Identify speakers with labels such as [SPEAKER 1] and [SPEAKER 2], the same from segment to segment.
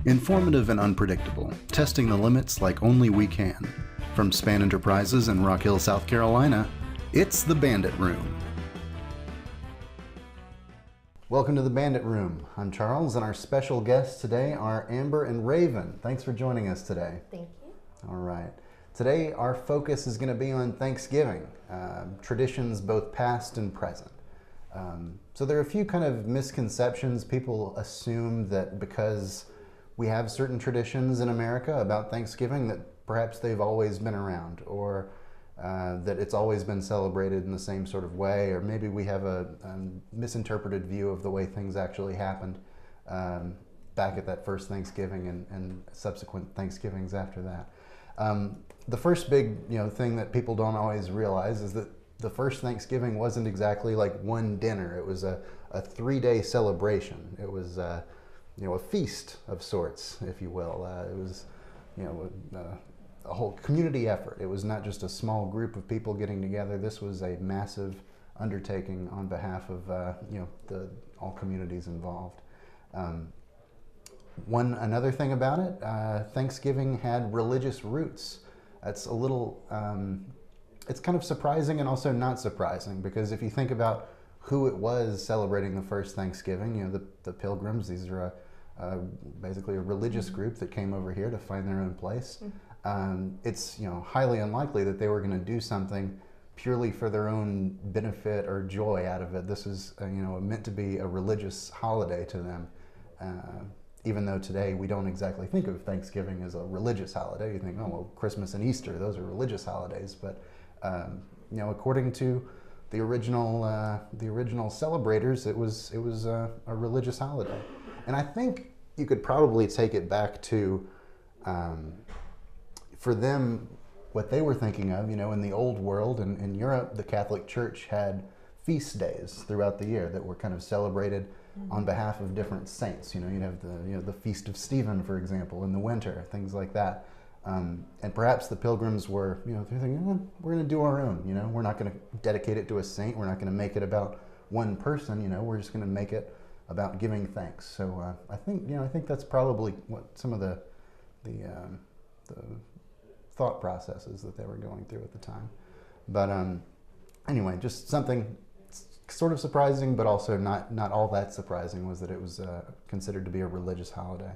[SPEAKER 1] Informative and unpredictable, testing the limits like only we can. From Span Enterprises in Rock Hill, South Carolina, it's the Bandit Room. Welcome to the Bandit Room. I'm Charles, and our special guests today are Amber and Raven. Thanks for joining us today.
[SPEAKER 2] Thank you.
[SPEAKER 1] All right. Today, our focus is going to be on Thanksgiving, traditions both past and present. So there are a few kind of misconceptions. People assume that because we have certain traditions in America about Thanksgiving that perhaps they've always been around, or that it's always been celebrated in the same sort of way, or maybe we have a misinterpreted view of the way things actually happened back at that first Thanksgiving and subsequent Thanksgivings after that. The first big thing that people don't always realize is that the first Thanksgiving wasn't exactly like one dinner. It was a 3-day celebration. It was a feast of sorts, if you will. It was a whole community effort. It was not just a small group of people getting together. This was a massive undertaking on behalf of all communities involved. Another thing about it, Thanksgiving had religious roots. That's a little, it's kind of surprising and also not surprising, because if you think about who it was celebrating the first Thanksgiving, the Pilgrims, these are basically a religious group that came over here to find their own place. It's highly unlikely that they were going to do something purely for their own benefit or joy out of it. This is meant to be a religious holiday to them. Even though today we don't exactly think of Thanksgiving as a religious holiday. You think, oh well, Christmas and Easter, those are religious holidays. But according to the original celebrators, it was a religious holiday. And I think you could probably take it back to, for them, what they were thinking of. In the old world and in Europe, the Catholic Church had feast days throughout the year that were kind of celebrated on behalf of different saints. You'd have the Feast of Stephen, for example, in the winter, things like that. And perhaps the Pilgrims were, they're thinking, we're going to do our own. We're not going to dedicate it to a saint. We're not going to make it about one person. We're just going to make it about giving thanks. So I think that's probably what some of the thought processes that they were going through at the time. But anyway, just something sort of surprising, but also not all that surprising, was that it was considered to be a religious holiday.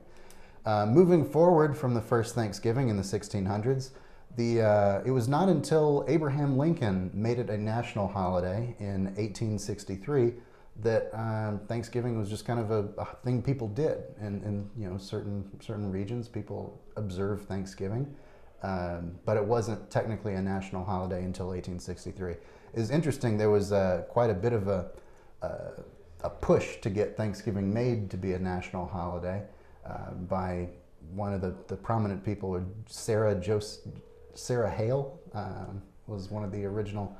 [SPEAKER 1] Moving forward from the first Thanksgiving in the 1600s, it was not until Abraham Lincoln made it a national holiday in 1863 that Thanksgiving was just kind of a thing people did. And certain regions, people observe Thanksgiving, but it wasn't technically a national holiday until 1863. It's interesting, there was quite a bit of a push to get Thanksgiving made to be a national holiday by one of the prominent people. Sarah Hale was one of the original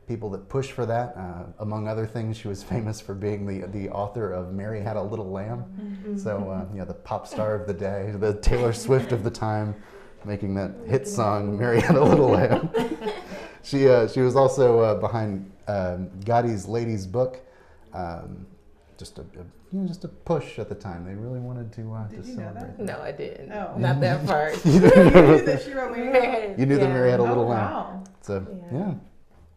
[SPEAKER 1] people that pushed for that. Among other things, she was famous for being the author of Mary Had a Little Lamb. Mm-hmm. So the pop star of the day, the Taylor Swift of the time, making that hit song Mary Had a Little Lamb. She was also behind Gotti's Lady's Book. Just a push at the time. They really wanted to celebrate.
[SPEAKER 2] That? No, I didn't.
[SPEAKER 3] No.
[SPEAKER 2] Not that part.
[SPEAKER 3] You knew that she wrote Mary.
[SPEAKER 1] You knew that Mary Had a Little Lamb.
[SPEAKER 3] Wow.
[SPEAKER 1] So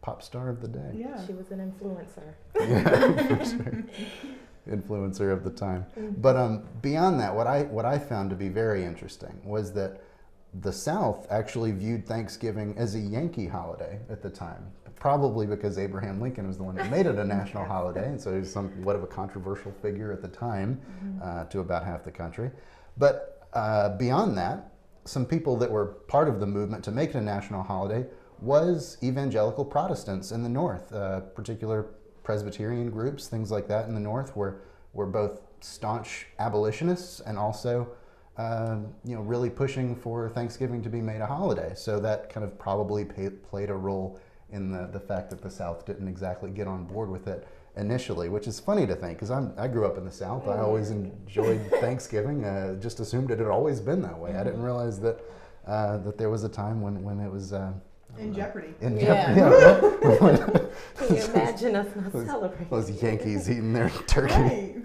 [SPEAKER 1] pop star of the day.
[SPEAKER 3] Yeah.
[SPEAKER 2] She was an influencer.
[SPEAKER 1] Yeah, for sure. Influencer of the time. Mm-hmm. But beyond that, what I found to be very interesting was that the South actually viewed Thanksgiving as a Yankee holiday at the time, probably because Abraham Lincoln was the one that made it a national holiday, and so he was somewhat of a controversial figure at the time to about half the country. But beyond that, some people that were part of the movement to make it a national holiday was evangelical Protestants in the North. Particular Presbyterian groups, things like that in the North, were both staunch abolitionists and also really pushing for Thanksgiving to be made a holiday. So that kind of probably played a role in the fact that the South didn't exactly get on board with it initially, which is funny to think, because I grew up in the South. I always enjoyed Thanksgiving. Just assumed it had always been that way. I didn't realize that there was a time when it was
[SPEAKER 3] in jeopardy.
[SPEAKER 1] In jeopardy. Yeah.
[SPEAKER 2] Can you imagine us not celebrating?
[SPEAKER 1] Those Yankees eating their turkey.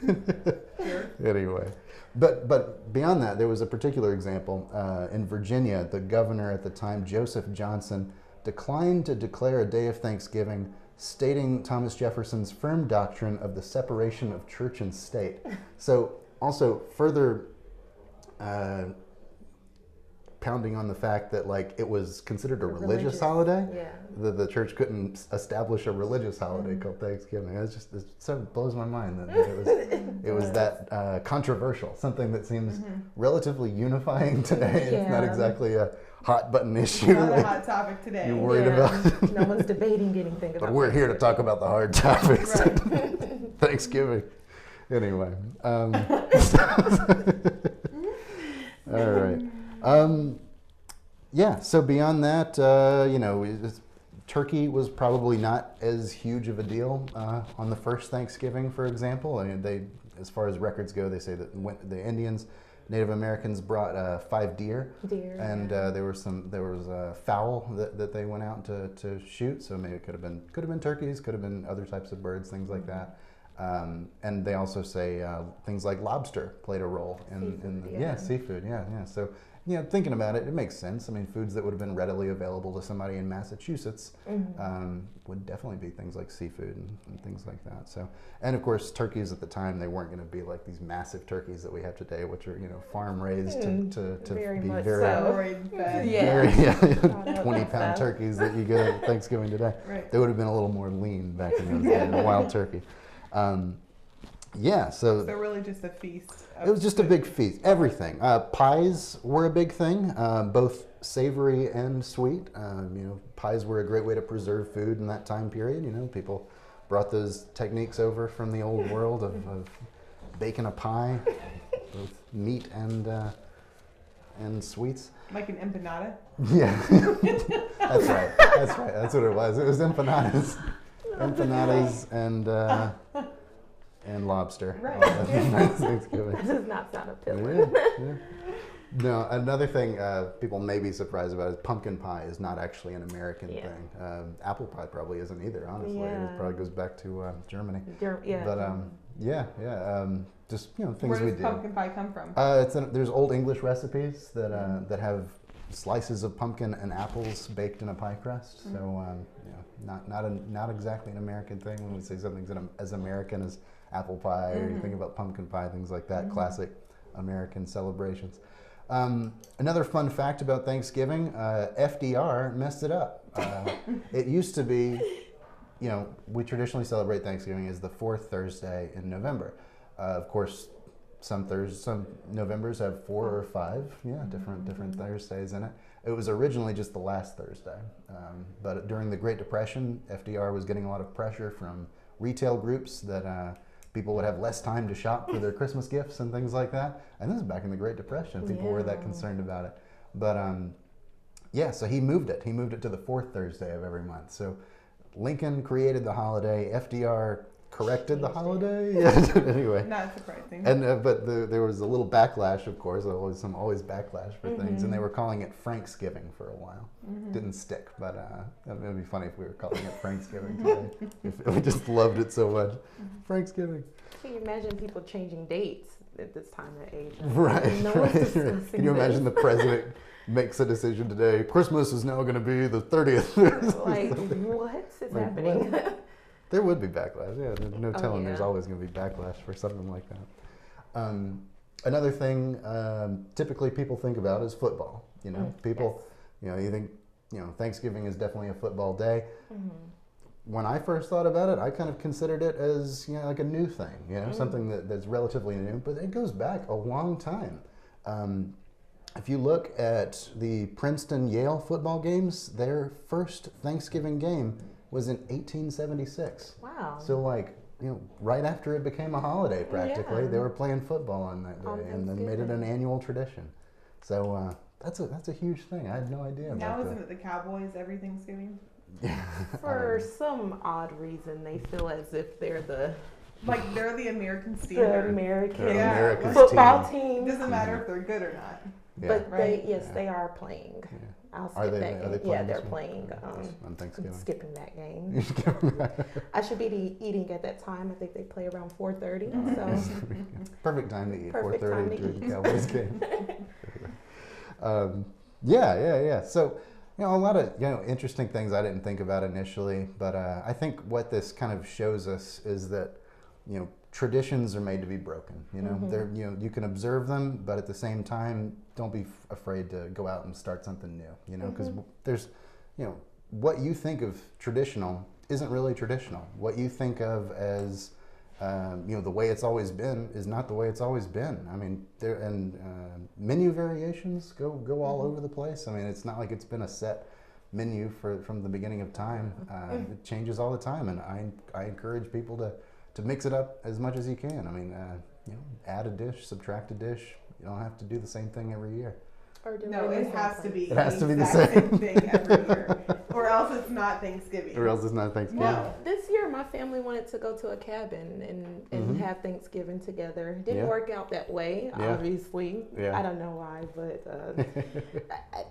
[SPEAKER 3] Right. Sure.
[SPEAKER 1] Anyway, But beyond that, there was a particular example in Virginia. The governor at the time, Joseph Johnson, declined to declare a day of Thanksgiving, stating Thomas Jefferson's firm doctrine of the separation of church and state. So also further pounding on the fact that like it was considered a religious holiday.
[SPEAKER 2] Yeah.
[SPEAKER 1] The church couldn't establish a religious holiday called Thanksgiving. It so blows my mind that it was that controversial. Something that seems relatively unifying today. It's not exactly a hot button issue.
[SPEAKER 3] Not a hot topic today.
[SPEAKER 1] You're worried about.
[SPEAKER 2] No one's debating anything about.
[SPEAKER 1] But we're here to talk about the hard topics.
[SPEAKER 3] Right.
[SPEAKER 1] Thanksgiving. Anyway. All right. Yeah, so beyond that, turkey was probably not as huge of a deal on the first Thanksgiving, for example. I mean, as far as records go, they say that the Indians, Native Americans brought 5 deer, and there was a fowl that they went out to shoot. So maybe it could have been turkeys, could have been other types of birds, things like that. And they also say things like lobster played a role in seafood. Yeah. So, thinking about it, it makes sense. I mean, foods that would have been readily available to somebody in Massachusetts would definitely be things like seafood and things like that. So, and of course, turkeys at the time, they weren't going to be like these massive turkeys that we have today, which are farm raised to
[SPEAKER 2] very
[SPEAKER 1] be
[SPEAKER 2] much
[SPEAKER 1] very,
[SPEAKER 2] so.
[SPEAKER 1] very 20-pound turkeys that you get at Thanksgiving today.
[SPEAKER 3] Right.
[SPEAKER 1] They would have been a little more lean back in those days, a wild turkey. So
[SPEAKER 3] really just a feast.
[SPEAKER 1] It was just a big feast. Everything. Pies were a big thing, both savory and sweet. Pies were a great way to preserve food in that time period. People brought those techniques over from the old world of baking a pie, both meat and sweets.
[SPEAKER 3] Like an empanada?
[SPEAKER 1] Yeah, that's right. That's what it was. It was empanadas and lobster.
[SPEAKER 3] Right.
[SPEAKER 1] Thanksgiving.
[SPEAKER 2] That does not sound appealing.
[SPEAKER 1] Yeah. No, another thing people may be surprised about is pumpkin pie is not actually an American thing. Apple pie probably isn't either, honestly. It probably goes back to Germany. Just things
[SPEAKER 3] Where
[SPEAKER 1] we
[SPEAKER 3] does
[SPEAKER 1] do.
[SPEAKER 3] pumpkin pie come from?
[SPEAKER 1] There's old English recipes that have slices of pumpkin and apples baked in a pie crust. So not exactly an American thing when we say something's as American as apple pie, or you think about pumpkin pie, things like that, classic American celebrations. Another fun fact about Thanksgiving, FDR messed it up. It used to be, we traditionally celebrate Thanksgiving as the 4th Thursday in November. Of course, some Novembers have 4 or 5, different Thursdays in it. It was originally just the last Thursday, but during the Great Depression, FDR was getting a lot of pressure from retail groups that people would have less time to shop for their Christmas gifts and things like that. And this is back in the Great Depression. People were that concerned about it. But so he moved it. He moved it to the 4th Thursday of every month. So Lincoln created the holiday. FDR corrected the holiday. Anyway.
[SPEAKER 3] Not surprising.
[SPEAKER 1] And but there was a little backlash, of course. Always backlash for things, and they were calling it Franksgiving for a while. Didn't stick, but it would be funny if we were calling it Franksgiving today. If we just loved it so much. Franksgiving.
[SPEAKER 2] Can you imagine people changing dates at this time and age?
[SPEAKER 1] Right.
[SPEAKER 2] Right.
[SPEAKER 1] Can you imagine the president makes a decision today? Christmas is now going to be the 30th.
[SPEAKER 2] Like, what is happening?
[SPEAKER 1] What? There would be backlash. Yeah, there's no telling. There's always going to be backlash for something like that. Another thing, typically people think about is football. People, you think, Thanksgiving is definitely a football day. When I first thought about it, I kind of considered it as like a new thing. Something that's relatively new, but it goes back a long time. If you look at the Princeton-Yale football games, their first Thanksgiving game was in 1876.
[SPEAKER 2] Wow.
[SPEAKER 1] So right after it became a holiday practically, they were playing football on that day and then made it an annual tradition. So that's a huge thing. I had no idea
[SPEAKER 3] now
[SPEAKER 1] about
[SPEAKER 3] isn't it the Cowboys every Thanksgiving?
[SPEAKER 2] For some odd reason, they feel as if they're the
[SPEAKER 3] Like they're the American
[SPEAKER 2] The
[SPEAKER 3] standard.
[SPEAKER 2] American
[SPEAKER 1] They're
[SPEAKER 3] Yeah,
[SPEAKER 1] America's
[SPEAKER 2] football
[SPEAKER 1] team.
[SPEAKER 3] It
[SPEAKER 2] team.
[SPEAKER 3] doesn't matter if they're good or not.
[SPEAKER 1] Yeah.
[SPEAKER 2] But
[SPEAKER 3] Right.
[SPEAKER 2] yes,
[SPEAKER 1] Yeah.
[SPEAKER 2] they are playing.
[SPEAKER 1] Yeah.
[SPEAKER 2] I'll skip
[SPEAKER 1] Are they
[SPEAKER 2] that game.
[SPEAKER 1] playing
[SPEAKER 2] Yeah,
[SPEAKER 1] this
[SPEAKER 2] they're
[SPEAKER 1] week?
[SPEAKER 2] playing.
[SPEAKER 1] On Thanksgiving.
[SPEAKER 2] Skipping that game. I should be eating at that time. I think they play around 4:30. So
[SPEAKER 1] Perfect time to eat.
[SPEAKER 2] Perfect time
[SPEAKER 1] 4:30
[SPEAKER 2] to
[SPEAKER 1] during the
[SPEAKER 2] eat.
[SPEAKER 1] Cowboys game. Yeah. So, a lot of interesting things I didn't think about initially, but I think what this kind of shows us is that traditions are made to be broken. They're you can observe them, but at the same time, don't be afraid to go out and start something new. Because there's what you think of traditional isn't really traditional. What you think of as the way it's always been is not the way it's always been. I mean, menu variations go all over the place. I mean, it's not like it's been a set menu from the beginning of time. It changes all the time, and I encourage people to mix it up as much as you can. I mean, add a dish, subtract a dish. You don't have to do the same thing every year.
[SPEAKER 2] or do
[SPEAKER 3] No,
[SPEAKER 2] in
[SPEAKER 3] it
[SPEAKER 2] the
[SPEAKER 3] has
[SPEAKER 2] same
[SPEAKER 3] to
[SPEAKER 2] place.
[SPEAKER 3] be.
[SPEAKER 1] It has to be the
[SPEAKER 3] exact
[SPEAKER 1] same.
[SPEAKER 3] thing every year, or else it's not Thanksgiving.
[SPEAKER 1] Or else it's not Thanksgiving.
[SPEAKER 3] No.
[SPEAKER 2] This year, my family wanted to go to a cabin and have Thanksgiving together. It didn't
[SPEAKER 1] Yeah.
[SPEAKER 2] work out that way,
[SPEAKER 1] Yeah.
[SPEAKER 2] obviously.
[SPEAKER 1] Yeah.
[SPEAKER 2] I don't know why, but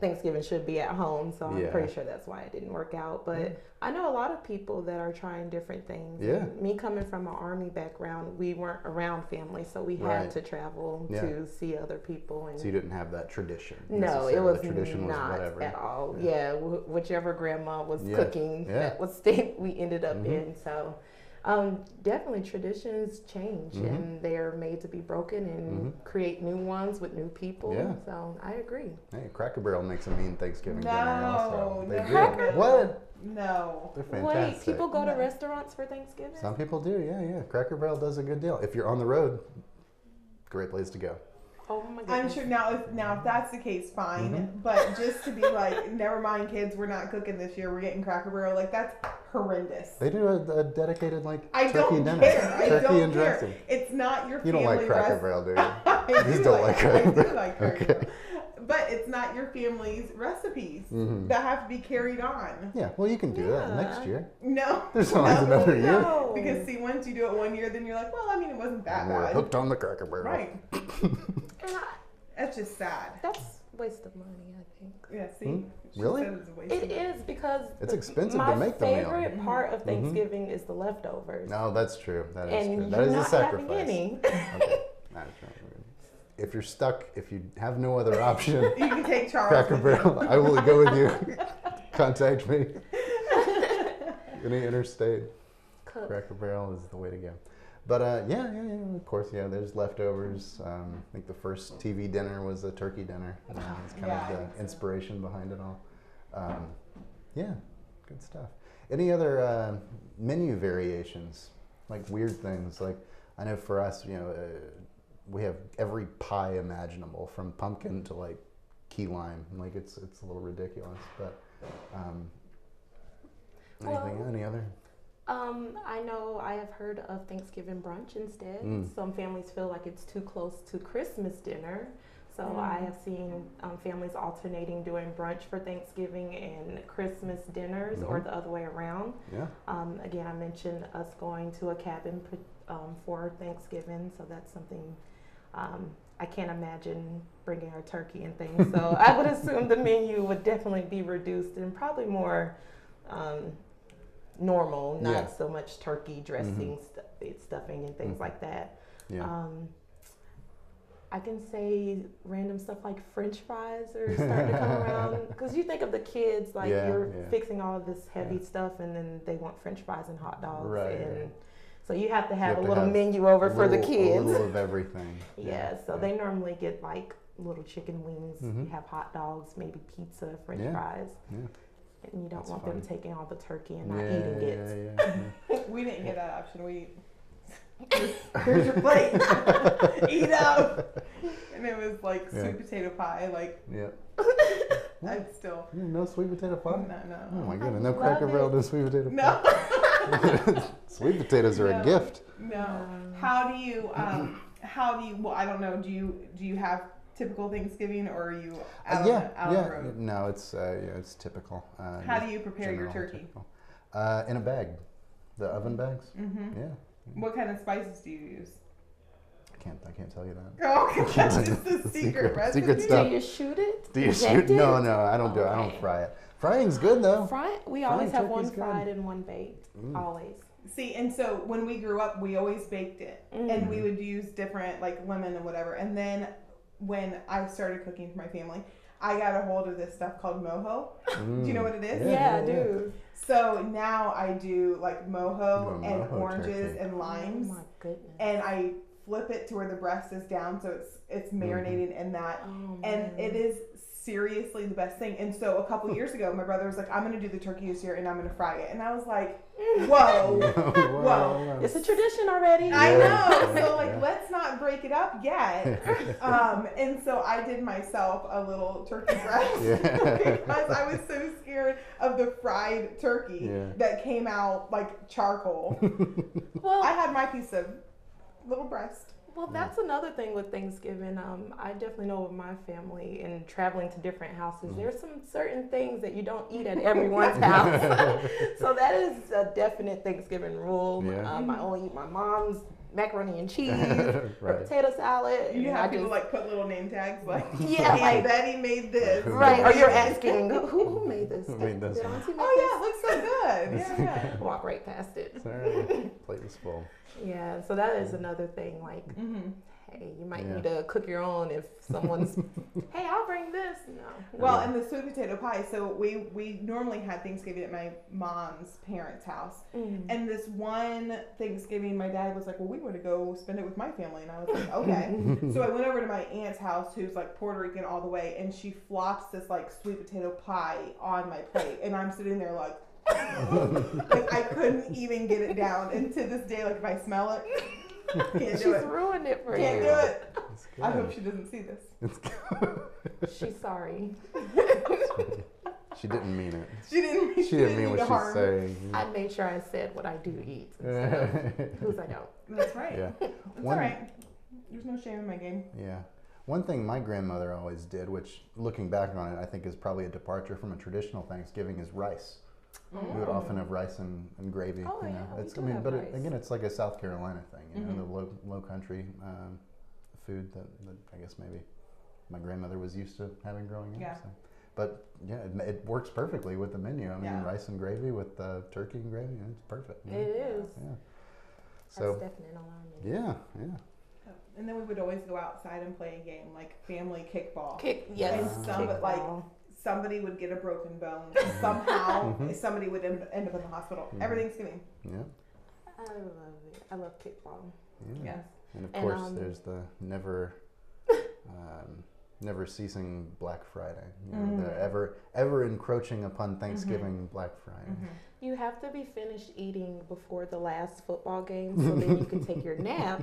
[SPEAKER 2] Thanksgiving should be at home, so I'm
[SPEAKER 1] Yeah.
[SPEAKER 2] pretty sure that's why it didn't work out. But I know a lot of people that are trying different things.
[SPEAKER 1] Yeah.
[SPEAKER 2] And me coming from an Army background, we weren't around family, so we
[SPEAKER 1] Right.
[SPEAKER 2] had to travel
[SPEAKER 1] Yeah.
[SPEAKER 2] to see other people. And
[SPEAKER 1] So you didn't have that tradition.
[SPEAKER 2] no, it
[SPEAKER 1] necessarily.
[SPEAKER 2] was
[SPEAKER 1] The tradition
[SPEAKER 2] not
[SPEAKER 1] was whatever.
[SPEAKER 2] at all.
[SPEAKER 1] Yeah.
[SPEAKER 2] Yeah, whichever grandma was
[SPEAKER 1] Yeah.
[SPEAKER 2] cooking,
[SPEAKER 1] Yeah.
[SPEAKER 2] that was state we ended up
[SPEAKER 1] Mhm.
[SPEAKER 2] in. So definitely traditions change
[SPEAKER 1] Mhm.
[SPEAKER 2] and they are made to be broken and create new ones with new people.
[SPEAKER 1] Yeah.
[SPEAKER 2] So I agree.
[SPEAKER 1] Hey, Cracker Barrel makes a mean Thanksgiving dinner
[SPEAKER 3] No,
[SPEAKER 1] also. They
[SPEAKER 3] no.
[SPEAKER 1] do.
[SPEAKER 2] Cracker-
[SPEAKER 1] What?
[SPEAKER 3] No.
[SPEAKER 1] They're
[SPEAKER 2] Wait,
[SPEAKER 1] fantastic.
[SPEAKER 2] people go to
[SPEAKER 3] No.
[SPEAKER 2] restaurants for Thanksgiving?
[SPEAKER 1] Some people do, yeah. Cracker Barrel does a good deal. If you're on the road, great place to go.
[SPEAKER 2] Oh my goodness.
[SPEAKER 3] I'm sure now if that's the case, fine.
[SPEAKER 1] Mm-hmm.
[SPEAKER 3] But just to be like, never mind, kids, we're not cooking this year. We're getting Cracker Barrel. Like that's horrendous.
[SPEAKER 1] They do a dedicated
[SPEAKER 3] I
[SPEAKER 1] turkey
[SPEAKER 3] don't
[SPEAKER 1] dinner.
[SPEAKER 3] care. I
[SPEAKER 1] Turkey
[SPEAKER 3] don't
[SPEAKER 1] and
[SPEAKER 3] care.
[SPEAKER 1] dressing.
[SPEAKER 3] It's not your
[SPEAKER 1] You
[SPEAKER 3] family
[SPEAKER 1] don't like Cracker
[SPEAKER 3] recipe.
[SPEAKER 1] Barrel, do you?
[SPEAKER 3] I
[SPEAKER 1] You
[SPEAKER 3] do
[SPEAKER 1] don't like Cracker
[SPEAKER 3] I do
[SPEAKER 1] Barrel.
[SPEAKER 3] like Cracker
[SPEAKER 1] Okay.
[SPEAKER 3] Barrel. But it's not your family's recipes
[SPEAKER 1] Mhm.
[SPEAKER 3] that have to be carried on.
[SPEAKER 1] Yeah, well, you can do that
[SPEAKER 2] Yeah.
[SPEAKER 1] next year.
[SPEAKER 3] No.
[SPEAKER 1] There's always another year.
[SPEAKER 2] No.
[SPEAKER 3] Because see, once you do it one year, then you're like, well, I mean, it wasn't that
[SPEAKER 1] We're
[SPEAKER 3] bad.
[SPEAKER 1] hooked on the Cracker Barrel.
[SPEAKER 3] Right.
[SPEAKER 2] And
[SPEAKER 3] That's just sad.
[SPEAKER 2] that's waste of money, I think.
[SPEAKER 3] Yeah, see? She
[SPEAKER 1] Really?
[SPEAKER 3] said it's a waste
[SPEAKER 2] It
[SPEAKER 3] of money.
[SPEAKER 2] is because
[SPEAKER 1] It's expensive
[SPEAKER 2] my
[SPEAKER 1] to make the meal.
[SPEAKER 2] favorite part of Thanksgiving is the leftovers.
[SPEAKER 1] No, that's true. That is
[SPEAKER 2] And
[SPEAKER 1] true.
[SPEAKER 2] you're
[SPEAKER 1] That is a
[SPEAKER 2] not
[SPEAKER 1] sacrifice.
[SPEAKER 2] having any.
[SPEAKER 1] Okay. That is right. If you're stuck, if you have no other option,
[SPEAKER 3] You can take Charles.
[SPEAKER 1] Cracker
[SPEAKER 3] with you.
[SPEAKER 1] Barrel, I will go with you. Contact me. Any interstate,
[SPEAKER 2] Cook.
[SPEAKER 1] Cracker Barrel is the way to go. But yeah, of course, there's leftovers. I think the first TV dinner was a turkey dinner. It's kind
[SPEAKER 3] Yeah, I
[SPEAKER 1] of
[SPEAKER 3] think so.
[SPEAKER 1] the inspiration behind it all. Yeah, good stuff. Any other menu variations, like weird things? Like I know for us, we have every pie imaginable, from pumpkin to like key lime. Like it's a little ridiculous, but anything?
[SPEAKER 2] Well,
[SPEAKER 1] Any other?
[SPEAKER 2] I know I have heard of Thanksgiving brunch instead.
[SPEAKER 1] Mm.
[SPEAKER 2] Some families feel like it's too close to Christmas dinner. So I have seen families alternating doing brunch for Thanksgiving and Christmas dinners or the other way around.
[SPEAKER 1] Yeah.
[SPEAKER 2] Again, I mentioned us going to a cabin for Thanksgiving, so that's something I can't imagine bringing our turkey and things. So I would assume the menu would definitely be reduced and probably more normal, not
[SPEAKER 1] Yeah.
[SPEAKER 2] so much turkey dressing, stuffing, and things like that.
[SPEAKER 1] Yeah.
[SPEAKER 2] I can say random stuff like French fries are starting to come around because you think of the kids like
[SPEAKER 1] Yeah,
[SPEAKER 2] you're
[SPEAKER 1] yeah.
[SPEAKER 2] fixing all of this heavy stuff and then they want French fries and hot dogs,
[SPEAKER 1] Right,
[SPEAKER 2] and
[SPEAKER 1] right.
[SPEAKER 2] so you have to have
[SPEAKER 1] have
[SPEAKER 2] a
[SPEAKER 1] to
[SPEAKER 2] little
[SPEAKER 1] have
[SPEAKER 2] menu over for the
[SPEAKER 1] A
[SPEAKER 2] kids.
[SPEAKER 1] little of everything.
[SPEAKER 2] Yeah, so they normally get like little chicken wings, you have hot dogs, maybe pizza, French
[SPEAKER 1] Yeah.
[SPEAKER 2] fries,
[SPEAKER 1] Yeah.
[SPEAKER 2] and you don't
[SPEAKER 1] That's
[SPEAKER 2] want them
[SPEAKER 1] fun.
[SPEAKER 2] taking all the turkey and not
[SPEAKER 1] Yeah,
[SPEAKER 2] eating it.
[SPEAKER 1] yeah.
[SPEAKER 3] We didn't get that option. Here's your plate. Eat up. And it was like
[SPEAKER 1] Yeah.
[SPEAKER 3] sweet potato pie. Like,
[SPEAKER 1] Yeah.
[SPEAKER 3] I'm still.
[SPEAKER 1] No sweet potato pie?
[SPEAKER 3] No.
[SPEAKER 1] Oh my goodness, no
[SPEAKER 2] love
[SPEAKER 1] Cracker Barrel,
[SPEAKER 2] it.
[SPEAKER 1] no sweet potato pie.
[SPEAKER 3] No.
[SPEAKER 1] Sweet potatoes are a
[SPEAKER 3] No.
[SPEAKER 1] gift.
[SPEAKER 3] No. How do you? Well, I don't know. Do you have typical Thanksgiving, or are you out on the road?
[SPEAKER 1] No, it's typical.
[SPEAKER 3] How do you prepare your
[SPEAKER 1] general
[SPEAKER 3] turkey?
[SPEAKER 1] typical. In a bag, the oven bags.
[SPEAKER 3] Mm-hmm.
[SPEAKER 1] Yeah.
[SPEAKER 3] What kind of spices do you use?
[SPEAKER 1] I can't tell you that.
[SPEAKER 3] Oh, that's just a secret recipe.
[SPEAKER 1] Secret stuff.
[SPEAKER 2] Do you shoot it?
[SPEAKER 1] Do you shoot? No, I don't do it. I don't fry it. Frying's good though.
[SPEAKER 2] We always have one fried and one baked. Always.
[SPEAKER 3] See, and so when we grew up, we always baked it, and we would use different like lemon and whatever. And then when I started cooking for my family, I got a hold of this stuff called mojo. Do you know what it is?
[SPEAKER 2] Yeah, I do.
[SPEAKER 3] So now I do like mojo and oranges
[SPEAKER 1] turkey.
[SPEAKER 3] and limes.
[SPEAKER 2] Oh my goodness.
[SPEAKER 3] And I flip it to where the breast is down, so it's marinating in that.
[SPEAKER 2] Oh,
[SPEAKER 3] and it is seriously the best thing. And so a couple years ago, my brother was like, I'm going to do the turkey this year and I'm going to fry it. And I was like, whoa, whoa.
[SPEAKER 2] It's a tradition already.
[SPEAKER 3] I know. So like, let's not break it up yet. And so I did myself a little turkey breast because I was so scared of the fried turkey that came out like charcoal.
[SPEAKER 2] Well,
[SPEAKER 3] I had my piece of little breast.
[SPEAKER 2] Well, that's another thing with Thanksgiving. I definitely know with my family and traveling to different houses, there's some certain things that you don't eat at everyone's house. So that is a definite Thanksgiving rule. I only eat my mom's macaroni and cheese, or potato salad.
[SPEAKER 3] You have people like put little name tags like,
[SPEAKER 2] like
[SPEAKER 3] Betty made this.
[SPEAKER 2] Right, or you're asking, who made this?
[SPEAKER 1] Who made this?
[SPEAKER 2] Did Auntie make
[SPEAKER 3] it looks so good. Yeah.
[SPEAKER 2] Walk right past it.
[SPEAKER 1] Sorry, plate was full.
[SPEAKER 2] Yeah, so that is another thing. Like, hey, you might need to cook your own if someone's, hey, I'll bring this. No.
[SPEAKER 3] Well, and the sweet potato pie. So we normally had Thanksgiving at my mom's parents' house. And this one Thanksgiving, my dad was like, well, we want to go spend it with my family. And I was like, okay. So I went over to my aunt's house, who's like Puerto Rican all the way, and she flops this like sweet potato pie on my plate. And I'm sitting there like, like I couldn't even get it down. And to this day, like if I smell it, can't do it.
[SPEAKER 2] She's ruined it for you.
[SPEAKER 3] Can't do it. I hope she doesn't see this.
[SPEAKER 2] She's sorry.
[SPEAKER 1] She didn't mean it.
[SPEAKER 3] She didn't
[SPEAKER 1] mean what she's saying.
[SPEAKER 2] I made sure I said what I do eat instead of whose I don't.
[SPEAKER 3] That's right.
[SPEAKER 1] Yeah.
[SPEAKER 3] That's all right. There's no shame in my game.
[SPEAKER 1] Yeah. One thing my grandmother always did, which looking back on it, I think is probably a departure from a traditional Thanksgiving, is rice. We would often have rice and gravy.
[SPEAKER 2] Oh,
[SPEAKER 1] you know.
[SPEAKER 2] yeah,
[SPEAKER 1] It's again, it's like a South Carolina thing. You know, the low country food that I guess maybe my grandmother was used to having growing up.
[SPEAKER 3] Yeah.
[SPEAKER 1] So. But yeah, it works perfectly with the menu. I mean, rice and gravy with turkey and gravy, it's perfect.
[SPEAKER 2] It is.
[SPEAKER 1] Yeah.
[SPEAKER 2] So that's definitely on our menu.
[SPEAKER 1] Yeah.
[SPEAKER 3] And then we would always go outside and play a game like family kickball.
[SPEAKER 2] Yes.
[SPEAKER 3] And somebody would get a broken bone. Somehow somebody would end up in the hospital. Every Thanksgiving.
[SPEAKER 1] Yeah.
[SPEAKER 2] I love it. I love kickball.
[SPEAKER 1] Yeah. Yes. And of course, there's the never ceasing Black Friday. You know, the ever encroaching upon Thanksgiving Black Friday.
[SPEAKER 2] You have to be finished eating before the last football game so then you can take your nap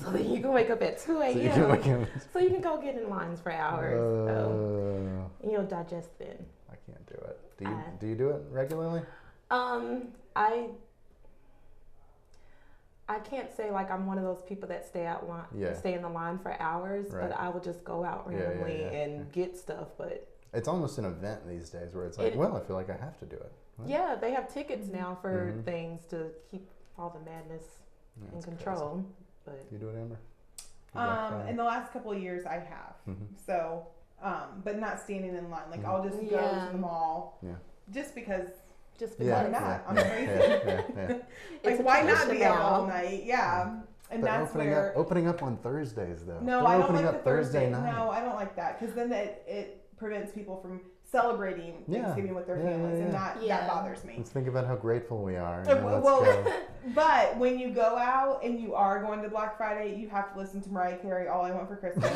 [SPEAKER 2] so then you can wake up at 2 a.m. So you can go get in lines for hours. So you'll digest then.
[SPEAKER 1] I can't do it. Do you do it regularly?
[SPEAKER 2] I can't say like I'm one of those people that stay in the line for hours, but I will just go out randomly and get stuff. But
[SPEAKER 1] it's almost an event these days where it's like, I feel like I have to do it. Right?
[SPEAKER 2] Yeah, they have tickets now for things to keep all the madness in control. Crazy. But
[SPEAKER 1] do you do it, Amber?
[SPEAKER 3] In the last couple of years, I have. So, but not standing in line. Like I'll just go to the mall, just because. Why not? I'm crazy. Like, why not be out all night? Yeah. And
[SPEAKER 1] but
[SPEAKER 3] that's
[SPEAKER 1] opening up on Thursdays though.
[SPEAKER 3] No, I don't like the Thursday night. No, I don't like that because then it prevents people from celebrating Thanksgiving with their families, and that bothers me.
[SPEAKER 1] Let's think about how grateful we are.
[SPEAKER 3] But when you go out and you are going to Black Friday, you have to listen to Mariah Carey, "All I Want for Christmas."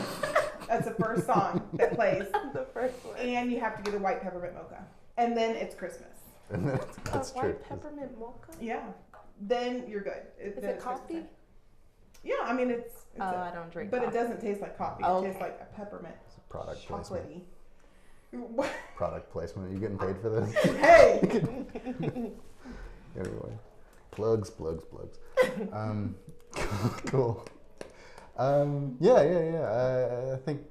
[SPEAKER 3] That's the first song that plays.
[SPEAKER 2] The first one.
[SPEAKER 3] And you have to get a white peppermint mocha, and then it's Christmas.
[SPEAKER 1] That's true.
[SPEAKER 2] White peppermint mocha?
[SPEAKER 3] Yeah. Then you're good.
[SPEAKER 2] Is it coffee?
[SPEAKER 3] Yeah, I mean it's
[SPEAKER 2] I don't drink
[SPEAKER 3] but
[SPEAKER 2] coffee.
[SPEAKER 3] it doesn't taste like coffee. It tastes like a peppermint.
[SPEAKER 1] It's a product
[SPEAKER 3] chocolatey.
[SPEAKER 1] placement. Product placement. Are you getting paid for this?
[SPEAKER 3] Hey!
[SPEAKER 1] Anyway. Plugs. Cool. I think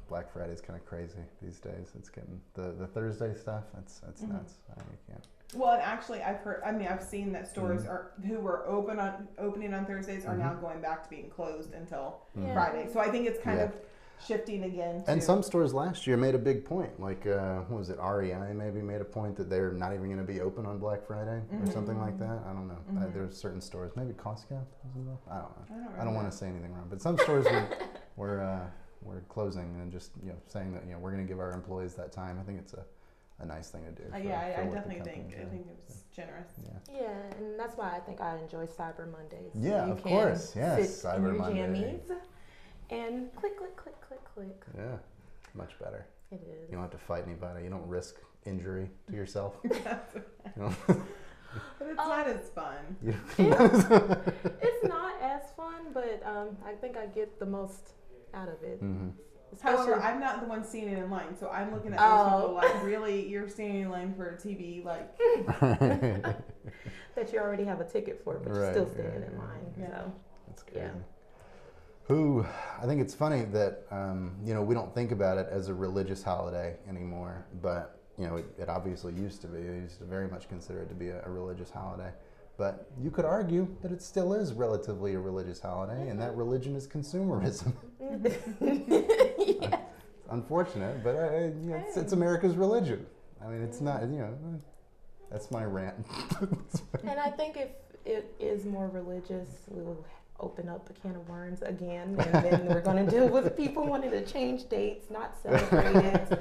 [SPEAKER 1] Black Friday's kind of crazy these days. It's getting the Thursday stuff. It's nuts. I can't.
[SPEAKER 3] Well, and actually, I've seen that stores who were opening on Thursdays are now going back to being closed until Friday. So I think it's kind of shifting again.
[SPEAKER 1] And some stores last year made a big point. Like, what was it? REI maybe made a point that they're not even going to be open on Black Friday or something like that. I don't know. There's certain stores, maybe Costco. I don't know. I don't want to say anything wrong, but some stores were closing and just saying that we're going to give our employees that time. I think it's a nice thing to do.
[SPEAKER 3] I definitely think it was generous.
[SPEAKER 2] Yeah, and that's why I think I enjoy Cyber Mondays.
[SPEAKER 1] Yeah,
[SPEAKER 2] you
[SPEAKER 1] of
[SPEAKER 2] can
[SPEAKER 1] course. Yes,
[SPEAKER 2] sit
[SPEAKER 1] Cyber
[SPEAKER 2] in your
[SPEAKER 1] Monday.
[SPEAKER 2] jammies and click, click, click, click, click.
[SPEAKER 1] Yeah, much better.
[SPEAKER 2] It is.
[SPEAKER 1] You don't have to fight anybody. You don't risk injury to yourself.
[SPEAKER 3] But it's not as fun.
[SPEAKER 2] It's not as fun, but I think I get the most out of it.
[SPEAKER 3] However, I'm not the one seeing it in line, so I'm looking at those people like, really, you're standing in line for a TV, like
[SPEAKER 2] that you already have a ticket for, but you're still standing in line.
[SPEAKER 3] Yeah.
[SPEAKER 2] So
[SPEAKER 1] that's crazy. I think it's funny that we don't think about it as a religious holiday anymore, but it obviously used to be. They used to very much consider it to be a religious holiday. But you could argue that it still is relatively a religious holiday, and that religion is consumerism. It's unfortunate, but it's America's religion. I mean, it's not, that's my rant.
[SPEAKER 2] And I think if it is more religious, we'll open up a can of worms again, and then we're going to deal with people wanting to change dates, not celebrate it.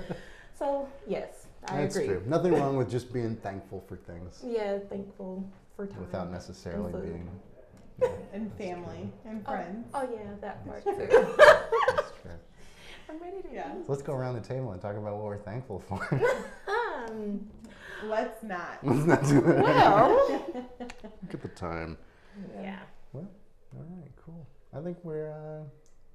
[SPEAKER 2] So, yes, I agree.
[SPEAKER 1] That's true. Nothing wrong with just being thankful for things.
[SPEAKER 2] Yeah, thankful for time.
[SPEAKER 1] Without necessarily being...
[SPEAKER 3] and family and friends.
[SPEAKER 2] Oh yeah, that part too.
[SPEAKER 1] That's true.
[SPEAKER 2] I'm ready to
[SPEAKER 3] Yeah.
[SPEAKER 2] eat.
[SPEAKER 1] So let's go around the table and talk about what we're thankful for.
[SPEAKER 3] Let's not.
[SPEAKER 1] Let's not do that.
[SPEAKER 2] Well.
[SPEAKER 1] Look at the time.
[SPEAKER 2] Yeah.
[SPEAKER 1] Well, all right, cool. I think we're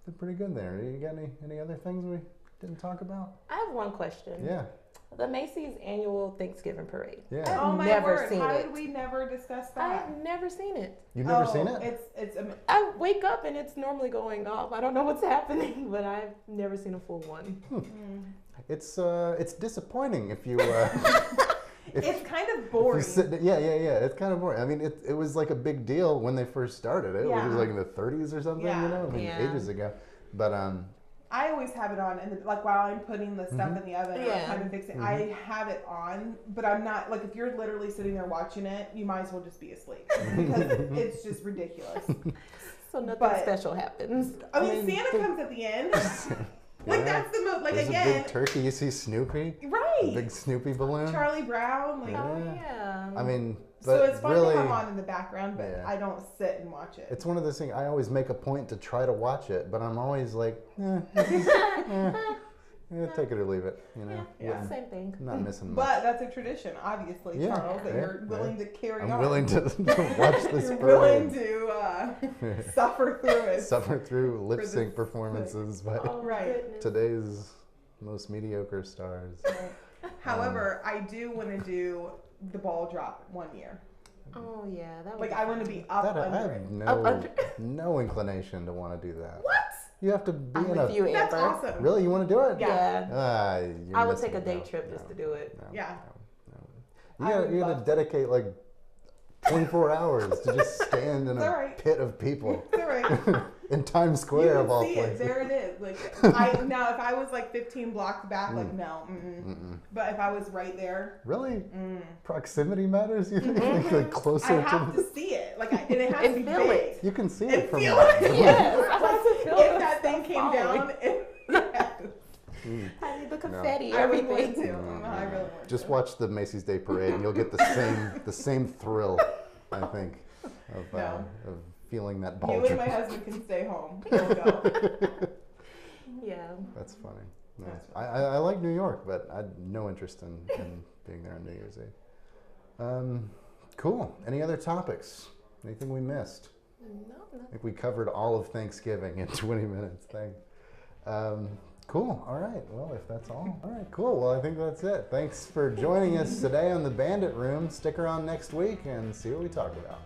[SPEAKER 1] did pretty good there. You got any other things we didn't talk about?
[SPEAKER 2] I have one question.
[SPEAKER 1] Yeah.
[SPEAKER 2] The Macy's annual Thanksgiving parade.
[SPEAKER 1] Yeah.
[SPEAKER 3] Oh my
[SPEAKER 2] never
[SPEAKER 3] word!
[SPEAKER 2] seen
[SPEAKER 3] How
[SPEAKER 2] it.
[SPEAKER 3] did we never discuss that?
[SPEAKER 2] I've never seen it.
[SPEAKER 1] You've never seen it?
[SPEAKER 3] It's
[SPEAKER 2] I wake up and it's normally going off. I don't know what's happening, but I've never seen a full one.
[SPEAKER 1] It's disappointing if you.
[SPEAKER 3] It's kind of boring.
[SPEAKER 1] Yeah. It's kind of boring. I mean, it was like a big deal when they first started it, which was like in the 30s or something, ages ago. But
[SPEAKER 3] I always have it on, and like while I'm putting the stuff in the oven, I'm kind of fixing. I have it on, but I'm not like if you're literally sitting there watching it, you might as well just be asleep because it's just ridiculous.
[SPEAKER 2] So nothing special happens.
[SPEAKER 3] I mean, Santa comes at the end. Like that's the most. Like
[SPEAKER 1] there's
[SPEAKER 3] again,
[SPEAKER 1] a big turkey. You see Snoopy,
[SPEAKER 3] right?
[SPEAKER 1] A big Snoopy balloon.
[SPEAKER 3] Charlie Brown. Like,
[SPEAKER 1] I mean,
[SPEAKER 3] so it's fun
[SPEAKER 1] really,
[SPEAKER 3] to have on in the background, but I don't sit and watch it.
[SPEAKER 1] It's one of those things. I always make a point to try to watch it, but I'm always like, take it or leave it.
[SPEAKER 2] Same thing.
[SPEAKER 1] I'm not missing much.
[SPEAKER 3] But that's a tradition, obviously, Charles, that you're willing to carry on.
[SPEAKER 1] I'm willing to watch this
[SPEAKER 3] You're
[SPEAKER 1] parade.
[SPEAKER 3] willing to suffer through it.
[SPEAKER 1] Suffer through lip sync performances by today's most mediocre stars.
[SPEAKER 3] However, I do want to do the ball drop one year.
[SPEAKER 2] Oh yeah, that was
[SPEAKER 3] like I want to be up
[SPEAKER 1] I
[SPEAKER 3] under.
[SPEAKER 1] have no inclination to want to do that.
[SPEAKER 3] What?
[SPEAKER 1] You have to be in
[SPEAKER 2] with you, Amber.
[SPEAKER 3] That's awesome.
[SPEAKER 1] Really, you want to do it?
[SPEAKER 2] Yeah. I would take a day
[SPEAKER 1] day
[SPEAKER 2] trip just to do it.
[SPEAKER 3] Yeah.
[SPEAKER 1] You gotta dedicate like 24 hours to just stand in a pit of people.
[SPEAKER 3] It's all right.
[SPEAKER 1] In Times Square of all
[SPEAKER 3] see
[SPEAKER 1] places.
[SPEAKER 3] It. There it is. Like now, if I was like 15 blocks back, like no. But if I was right there.
[SPEAKER 1] Really? Proximity matters. You think like closer
[SPEAKER 3] I have to see it. Like and it has to be big.
[SPEAKER 1] You can see it from.
[SPEAKER 2] Yes. I have to feel
[SPEAKER 3] if that thing came down.
[SPEAKER 2] I need the confetti.
[SPEAKER 3] I
[SPEAKER 2] everything.
[SPEAKER 3] really want to. I really want to.
[SPEAKER 1] Just watch the Macy's Day Parade, and you'll get the same thrill. I think of feeling that ball.
[SPEAKER 3] You and my husband can stay home. We'll go.
[SPEAKER 2] Yeah.
[SPEAKER 1] That's funny. Nice. I like New York, but I had no interest in being there on New Year's Eve. Cool. Any other topics? Anything we missed?
[SPEAKER 2] No.
[SPEAKER 1] I think we covered all of Thanksgiving in 20 minutes. Thanks. Cool. All right. Well, if that's all. All right. Cool. Well, I think that's it. Thanks for joining us today on the Bandit Room. Stick around next week and see what we talk about.